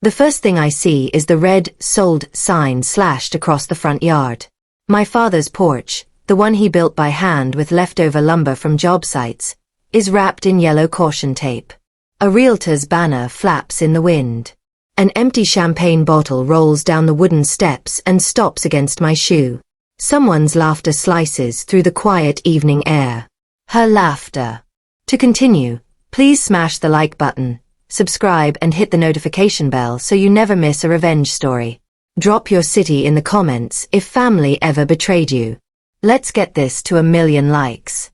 The first thing I see is the red "Sold" sign slashed across the front yard. My father's porch, the one he built by hand with leftover lumber from job sites, is wrapped in yellow caution tape. A realtor's banner flaps in the wind. An empty champagne bottle rolls down the wooden steps and stops against my shoe. Someone's laughter slices through the quiet evening air. Her laughter. To continue, please smash the like button, subscribe and hit the notification bell so you never miss a revenge story. Drop your city in the comments if family ever betrayed you. Let's get this to 1 million likes.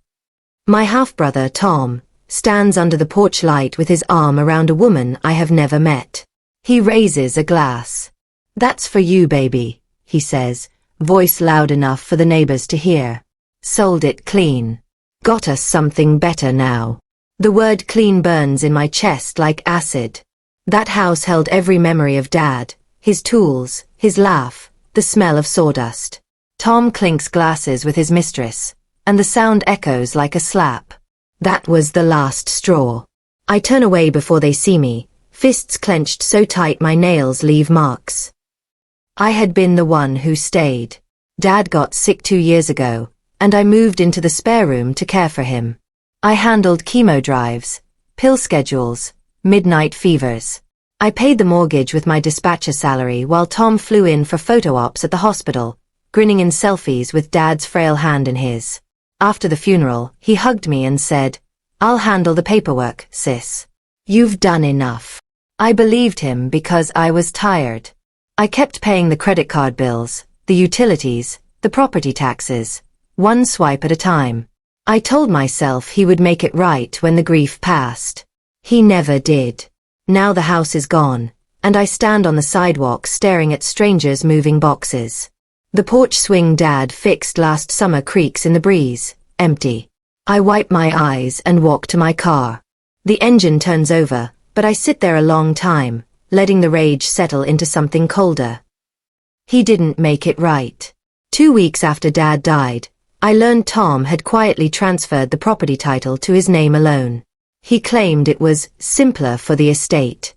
My half-brother, Tom, stands under the porch light with his arm around a woman I have never met. He raises a glass. "That's for you, baby," he says, voice loud enough for the neighbors to hear. "Sold it clean. Got us something better now." The word clean burns in my chest like acid. That house held every memory of Dad, his tools, his laugh, the smell of sawdust. Tom clinks glasses with his mistress, and the sound echoes like a slap. That was the last straw. I turn away before they see me, fists clenched so tight my nails leave marks. I had been the one who stayed. Dad got sick 2 years ago, and I moved into the spare room to care for him. I handled chemo drives, pill schedules, midnight fevers. I paid the mortgage with my dispatcher salary while Tom flew in for photo ops at the hospital, grinning in selfies with Dad's frail hand in his. After the funeral, he hugged me and said, "I'll handle the paperwork, sis. You've done enough." I believed him because I was tired. I kept paying the credit card bills, the utilities, the property taxes, one swipe at a time. I told myself he would make it right when the grief passed. He never did. Now the house is gone, and I stand on the sidewalk staring at strangers moving boxes. The porch swing Dad fixed last summer creaks in the breeze, empty. I wipe my eyes and walk to my car. The engine turns over, but I sit there a long time, letting the rage settle into something colder. He didn't make it right. 2 weeks after Dad died, I learned Tom had quietly transferred the property title to his name alone. He claimed it was simpler for the estate.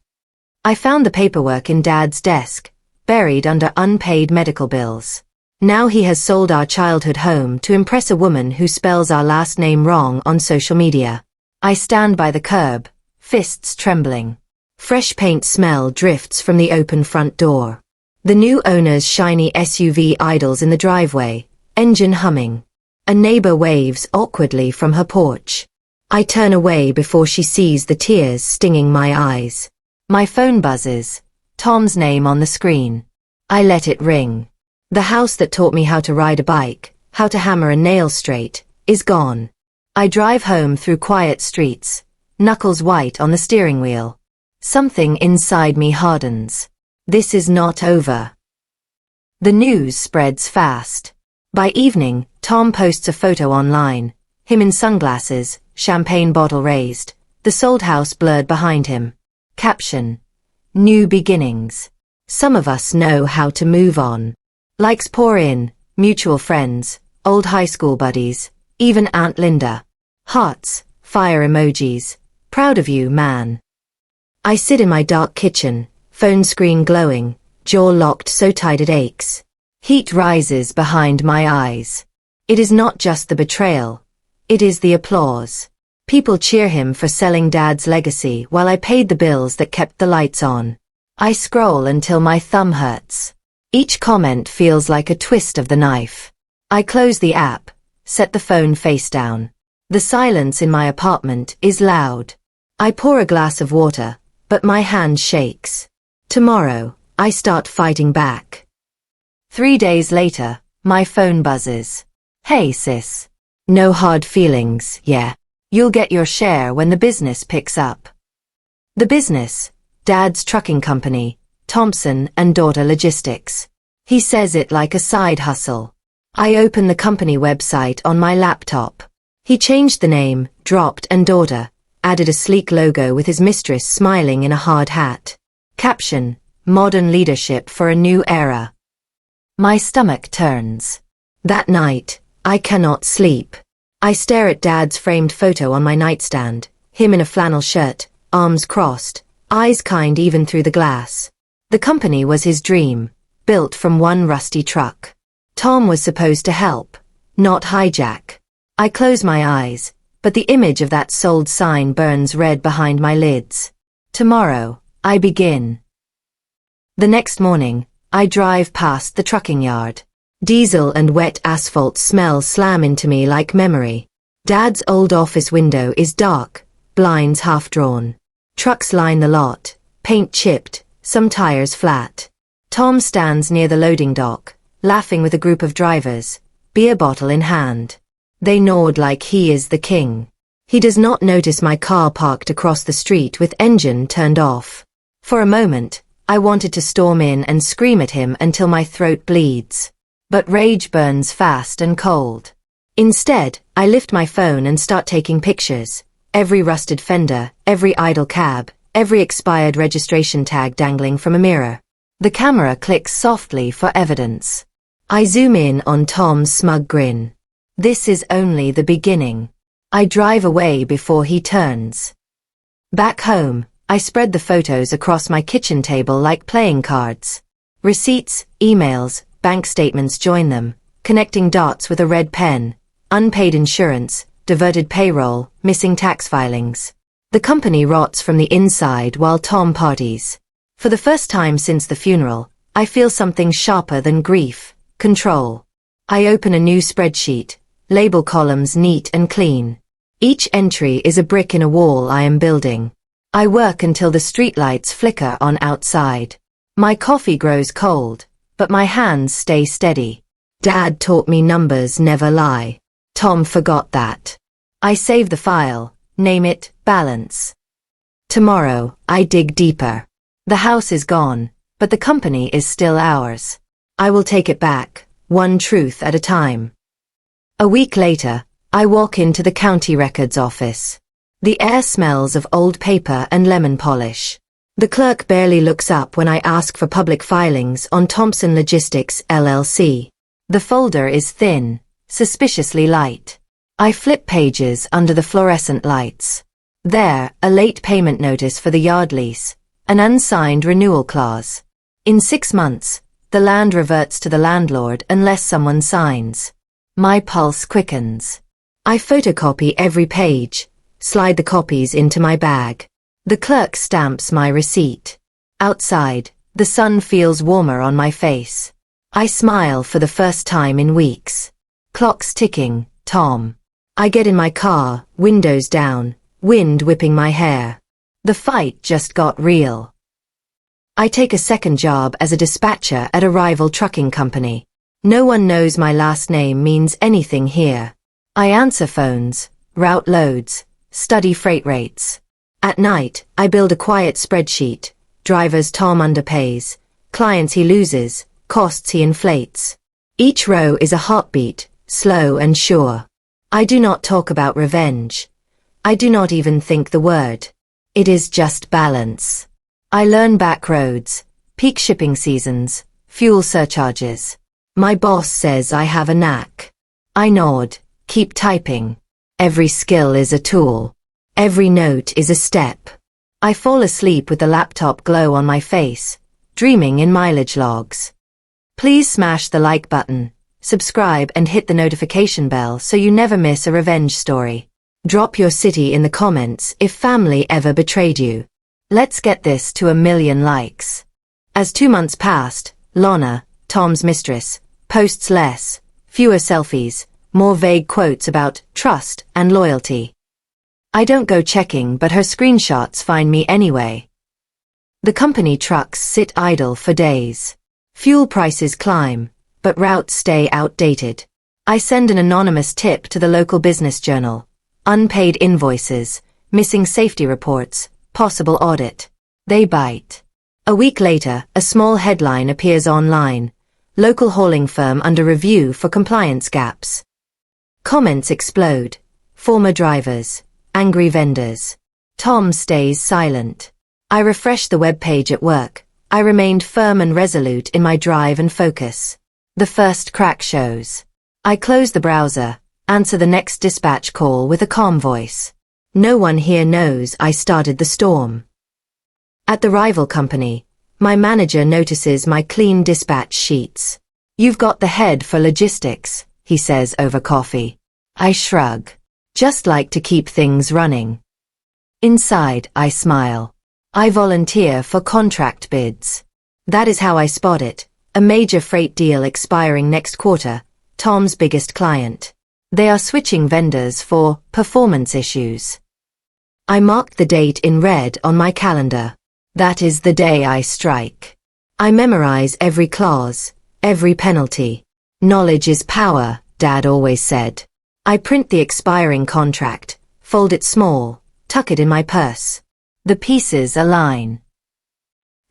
I found the paperwork in Dad's desk, buried under unpaid medical bills. Now he has sold our childhood home to impress a woman who spells our last name wrong on social media. I stand by the curb, fists trembling. Fresh paint smell drifts from the open front door. The new owner's shiny SUV idles in the driveway, engine humming. A neighbor waves awkwardly from her porch. I turn away before she sees the tears stinging my eyes. My phone buzzes, Tom's name on the screen. I let it ring. The house that taught me how to ride a bike, how to hammer a nail straight, is gone. I drive home through quiet streets, knuckles white on the steering wheel. Something inside me hardens. This is not over. The news spreads fast. By evening, Tom posts a photo online, him in sunglasses, champagne bottle raised, the sold house blurred behind him. Caption: New beginnings. Some of us know how to move on. Likes pour in, mutual friends, old high school buddies, even Aunt Linda. Hearts, fire emojis. Proud of you, man. I sit in my dark kitchen, phone screen glowing, jaw locked so tight it aches. Heat rises behind my eyes. It is not just the betrayal. It is the applause. People cheer him for selling Dad's legacy while I paid the bills that kept the lights on. I scroll until my thumb hurts. Each comment feels like a twist of the knife. I close the app, set the phone face down. The silence in my apartment is loud. I pour a glass of water, but my hand shakes. Tomorrow, I start fighting back. 3 days later, my phone buzzes. Hey sis. No hard feelings, yeah. You'll get your share when the business picks up. The business, Dad's trucking company, Thompson and Daughter Logistics. He says it like a side hustle. I open the company website on my laptop. He changed the name, dropped and daughter, added a sleek logo with his mistress smiling in a hard hat. Caption: Modern leadership for a new era. My stomach turns. That night, I cannot sleep. I stare at Dad's framed photo on my nightstand, him in a flannel shirt, arms crossed, eyes kind even through the glass. The company was his dream, built from one rusty truck. Tom was supposed to help, not hijack. I close my eyes, but the image of that sold sign burns red behind my lids. Tomorrow, I begin. The next morning, I drive past the trucking yard. Diesel and wet asphalt smell slam into me like memory. Dad's old office window is dark, blinds half drawn. Trucks line the lot, paint chipped, some tires flat. Tom stands near the loading dock, laughing with a group of drivers, beer bottle in hand. They nod like he is the king. He does not notice my car parked across the street with engine turned off. For a moment, I wanted to storm in and scream at him until my throat bleeds. But rage burns fast and cold. Instead, I lift my phone and start taking pictures. Every rusted fender, every idle cab, every expired registration tag dangling from a mirror. The camera clicks softly for evidence. I zoom in on Tom's smug grin. This is only the beginning. I drive away before he turns. Back home, I spread the photos across my kitchen table like playing cards. Receipts, emails, bank statements join them, connecting dots with a red pen. Unpaid insurance, diverted payroll, missing tax filings. The company rots from the inside while Tom parties. For the first time since the funeral, I feel something sharper than grief, control. I open a new spreadsheet, label columns neat and clean. Each entry is a brick in a wall I am building. I work until the streetlights flicker on outside. My coffee grows cold, but my hands stay steady. Dad taught me numbers never lie. Tom forgot that. I save the file, name it balance. Tomorrow, I dig deeper. The house is gone, but the company is still ours. I will take it back, one truth at a time. A week later, I walk into the county records office. The air smells of old paper and lemon polish. The clerk barely looks up when I ask for public filings on Thompson Logistics LLC. The folder is thin, suspiciously light. I flip pages under the fluorescent lights. There, a late payment notice for the yard lease, an unsigned renewal clause. In 6 months, the land reverts to the landlord unless someone signs. My pulse quickens. I photocopy every page, slide the copies into my bag. The clerk stamps my receipt. Outside, the sun feels warmer on my face. I smile for the first time in weeks. Clock's ticking, Tom. I get in my car, windows down, wind whipping my hair. The fight just got real. I take a second job as a dispatcher at a rival trucking company. No one knows my last name means anything here. I answer phones, route loads, study freight rates. At night, I build a quiet spreadsheet. Drivers Tom underpays, clients he loses, costs he inflates. Each row is a heartbeat, slow and sure. I do not talk about revenge. I do not even think the word. It is just balance. I learn back roads, peak shipping seasons, fuel surcharges. My boss says I have a knack. I nod, keep typing. Every skill is a tool. Every note is a step. I fall asleep with the laptop glow on my face, dreaming in mileage logs. Please smash the like button, subscribe and hit the notification bell so you never miss a revenge story. Drop your city in the comments if family ever betrayed you. Let's get this to 1 million likes. As 2 months passed, Lorna, Tom's mistress, posts less, fewer selfies, more vague quotes about trust and loyalty. I don't go checking, but her screenshots find me anyway. The company trucks sit idle for days. Fuel prices climb, but routes stay outdated. I send an anonymous tip to the local business journal. Unpaid invoices, missing safety reports, possible audit. They bite. A week later, a small headline appears online. Local hauling firm under review for compliance gaps. Comments explode. Former drivers. Angry vendors. Tom stays silent. I refresh the web page at work. I remained firm and resolute in my drive and focus. The first crack shows. I close the browser, answer the next dispatch call with a calm voice. No one here knows I started the storm. At the rival company, My manager notices my clean dispatch sheets. "You've got the head for logistics," he says over coffee. I shrug. "Just like to keep things running." Inside, I smile. I volunteer for contract bids. That is how I spot it. A major freight deal expiring next quarter, Tom's biggest client. They are switching vendors for performance issues. I marked the date in red on my calendar. That is the day I strike. I memorize every clause, every penalty. Knowledge is power, Dad always said. I print the expiring contract, fold it small, tuck it in my purse. The pieces align.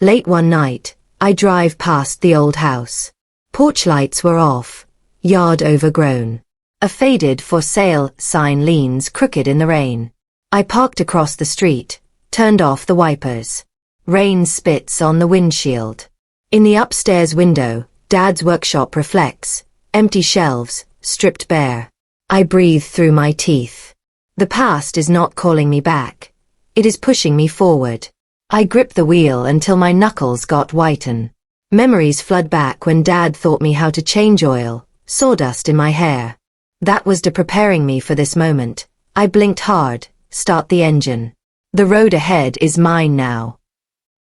Late one night, I drive past the old house. Porch lights were off, yard overgrown. A faded "for sale" sign leans crooked in the rain. I parked across the street, turned off the wipers. Rain spits on the windshield. In the upstairs window, Dad's workshop reflects, empty shelves, stripped bare. I breathe through my teeth. The past is not calling me back. It is pushing me forward. I grip the wheel until my knuckles got whiten. Memories flood back when Dad taught me how to change oil, sawdust in my hair. That was preparing me for this moment. I blinked hard, start the engine. The road ahead is mine now.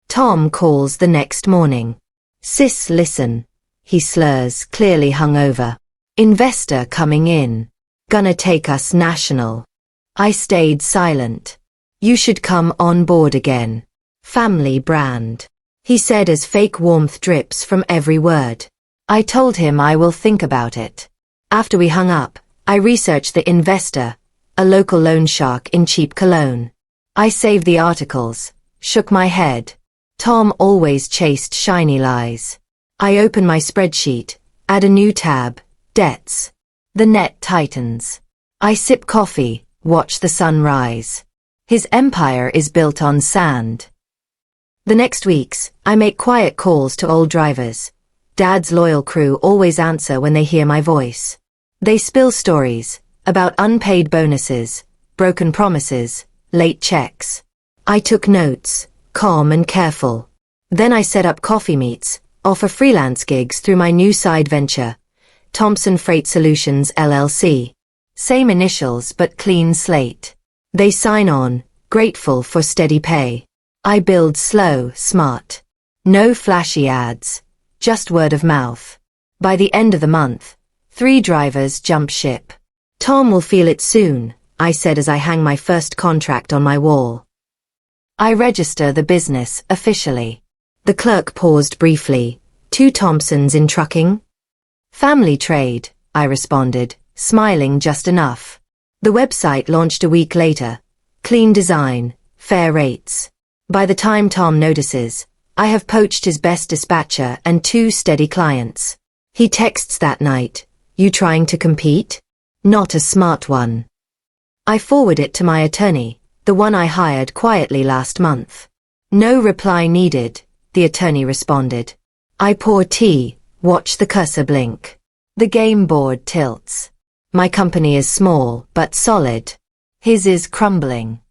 Tom calls the next morning. "Sis, listen." He slurs, clearly hungover. "Investor coming in. Gonna take us national." I stayed silent. "You should come on board again. Family brand," he said as fake warmth drips from every word. I told him I will think about it. After we hung up, I researched the investor, a local loan shark in cheap Cologne. I saved the articles, shook my head. Tom always chased shiny lies. I open my spreadsheet, add a new tab, debts. The net tightens. I sip coffee, watch the sun rise. His empire is built on sand. The next weeks, I make quiet calls to old drivers. Dad's loyal crew always answer when they hear my voice. They spill stories about unpaid bonuses, broken promises, late checks. I took notes, calm and careful. Then I set up coffee meets, offer freelance gigs through my new side venture, Thompson Freight Solutions LLC. Same initials but clean slate. They sign on, grateful for steady pay. I build slow, smart. No flashy ads, just word of mouth. By the end of the month, 3 drivers jump ship. "Tom will feel it soon," I said as I hang my first contract on my wall. I register the business officially. The clerk paused briefly. "2 Thompsons in trucking?" "Family trade," I responded, smiling just enough. The website launched a week later. Clean design, fair rates. By the time Tom notices, I have poached his best dispatcher and 2 steady clients. He texts that night, "You trying to compete?" Not a smart one. I forward it to my attorney, the one I hired quietly last month. "No reply needed," the attorney responded. I pour tea, watch the cursor blink. The game board tilts. My company is small but solid. His is crumbling.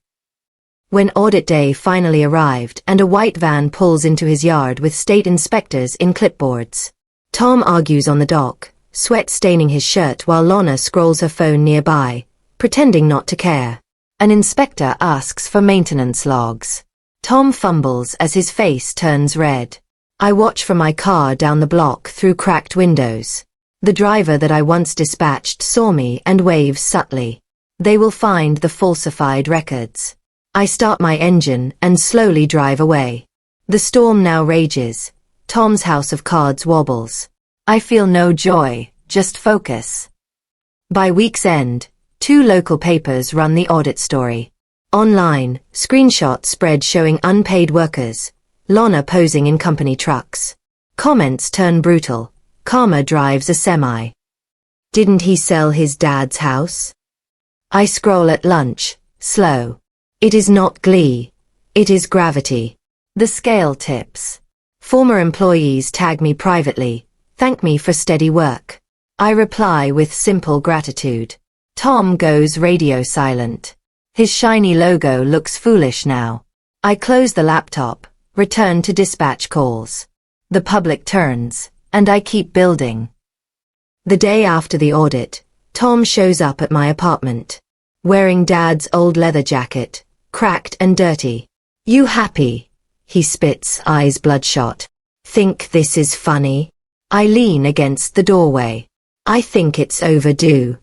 When audit day finally arrived and a white van pulls into his yard with state inspectors in clipboards, Tom argues on the dock, sweat staining his shirt while Lorna scrolls her phone nearby, pretending not to care. An inspector asks for maintenance logs. Tom fumbles as his face turns red. I watch from my car down the block through cracked windows. The driver that I once dispatched saw me and waves subtly. They will find the falsified records. I start my engine and slowly drive away. The storm now rages. Tom's house of cards wobbles. I feel no joy, just focus. By week's end, 2 local papers run the audit story. Online, screenshots spread showing unpaid workers, Lorna posing in company trucks. Comments turn brutal. Karma drives a semi. Didn't he sell his dad's house? I scroll at lunch, slow. It is not glee. It is gravity. The scale tips. Former employees tag me privately, thank me for steady work. I reply with simple gratitude. Tom goes radio silent. His shiny logo looks foolish now. I close the laptop, return to dispatch calls. The public turns, and I keep building. The day after the audit, Tom shows up at my apartment, wearing Dad's old leather jacket, cracked and dirty. "You happy?" he spits, eyes bloodshot. "Think this is funny?" I lean against the doorway. "I think it's overdue."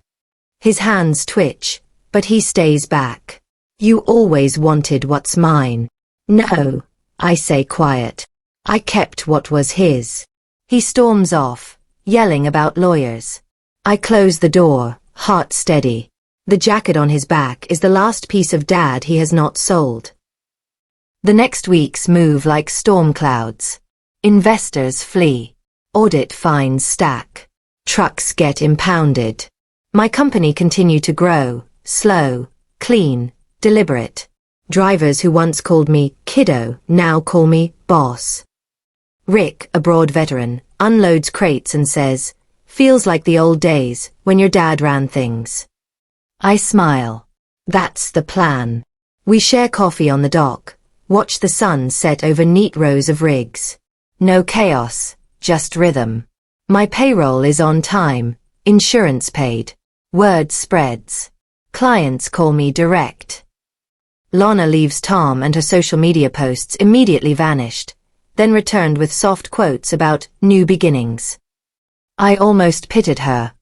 His hands twitch, but he stays back. "You always wanted what's mine." "No," I say quiet. "I kept what was his." He storms off, yelling about lawyers. I close the door, heart steady. The jacket on his back is the last piece of Dad he has not sold. The next weeks move like storm clouds. Investors flee. Audit fines stack. Trucks get impounded. My company continue to grow, slow, clean, deliberate. Drivers who once called me kiddo now call me boss. Rick, a broad veteran, unloads crates and says, "Feels like the old days, when your dad ran things." I smile. That's the plan. We share coffee on the dock, watch the sun set over neat rows of rigs. No chaos, just rhythm. My payroll is on time, insurance paid. Word spreads. Clients call me direct. Lana leaves Tom and her social media posts immediately vanished, then returned with soft quotes about new beginnings. I almost pitied her.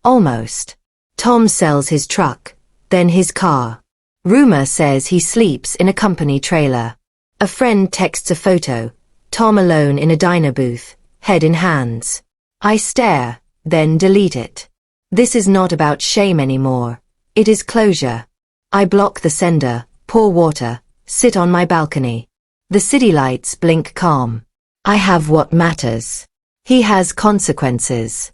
Almost. Tom sells his truck, then his car. Rumor says he sleeps in a company trailer. A friend texts a photo, Tom alone in a diner booth, head in hands. I stare, then delete it. This is not about shame anymore. It is closure. I block the sender, pour water, sit on my balcony. The city lights blink calm. I have what matters. He has consequences.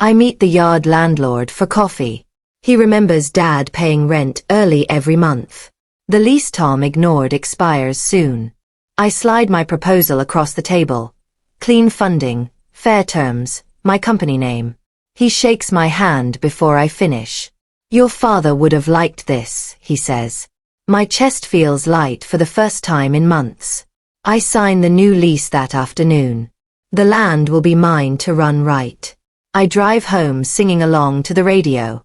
I meet the yard landlord for coffee. He remembers Dad paying rent early every month. The lease Tom ignored expires soon. I slide my proposal across the table. Clean funding, fair terms, my company name. He shakes my hand before I finish. "Your father would have liked this," he says. My chest feels light for the first time in months. I sign the new lease that afternoon. The land will be mine to run right. I drive home singing along to the radio.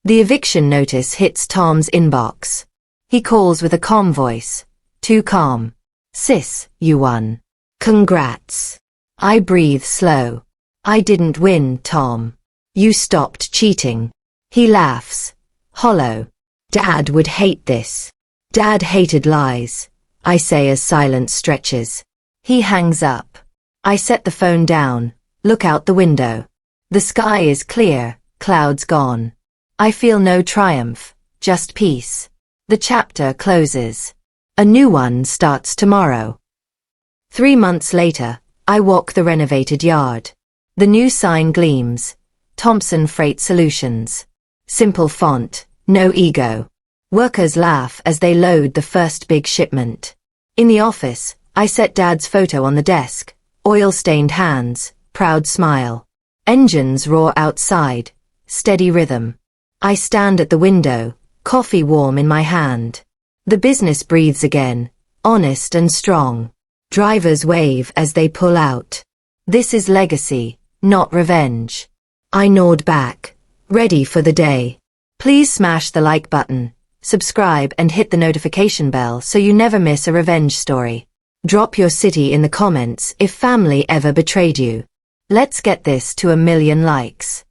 The eviction notice hits Tom's inbox. He calls with a calm voice. Too calm. "Sis, you won. Congrats." I breathe slow. "I didn't win, Tom. You stopped cheating." He laughs. Hollow. "Dad would hate this." "Dad hated lies," I say as silence stretches. He hangs up. I set the phone down, look out the window. The sky is clear, clouds gone. I feel no triumph, just peace. The chapter closes. A new one starts tomorrow. 3 months later, I walk the renovated yard. The new sign gleams. Thompson Freight Solutions. Simple font, no ego. Workers laugh as they load the first big shipment. In the office, I set Dad's photo on the desk. Oil-stained hands, proud smile. Engines roar outside, steady rhythm. I stand at the window, coffee warm in my hand. The business breathes again, honest and strong. Drivers wave as they pull out. This is legacy, not revenge. I nod back, ready for the day. Please smash the like button, subscribe and hit the notification bell so you never miss a revenge story. Drop your city in the comments if family ever betrayed you. Let's get this to 1 million likes.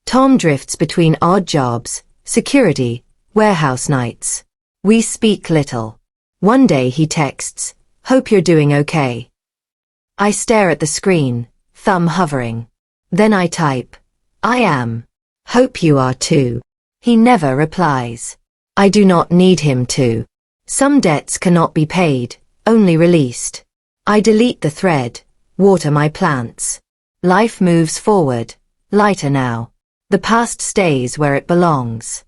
Tom drifts between odd jobs, security, warehouse nights. We speak little. One day he texts, "Hope you're doing okay." I stare at the screen, thumb hovering. Then I type, "I am. Hope you are too." He never replies. I do not need him to. Some debts cannot be paid, only released. I delete the thread, water my plants. Life moves forward, lighter now. The past stays where it belongs.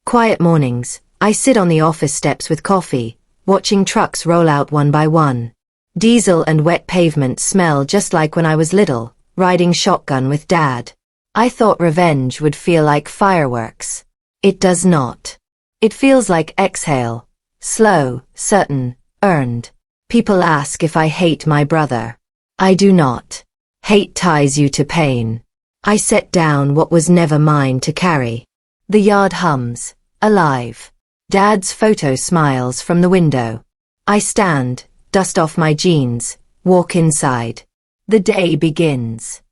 Quiet mornings, I sit on the office steps with coffee, watching trucks roll out one by one. Diesel and wet pavement smell just like when I was little, riding shotgun with Dad. I thought revenge would feel like fireworks. It does not. It feels like exhale. Slow, certain, earned. People ask if I hate my brother. I do not. Hate ties you to pain. I set down what was never mine to carry. The yard hums, alive. Dad's photo smiles from the window. I stand, dust off my jeans, walk inside. The day begins.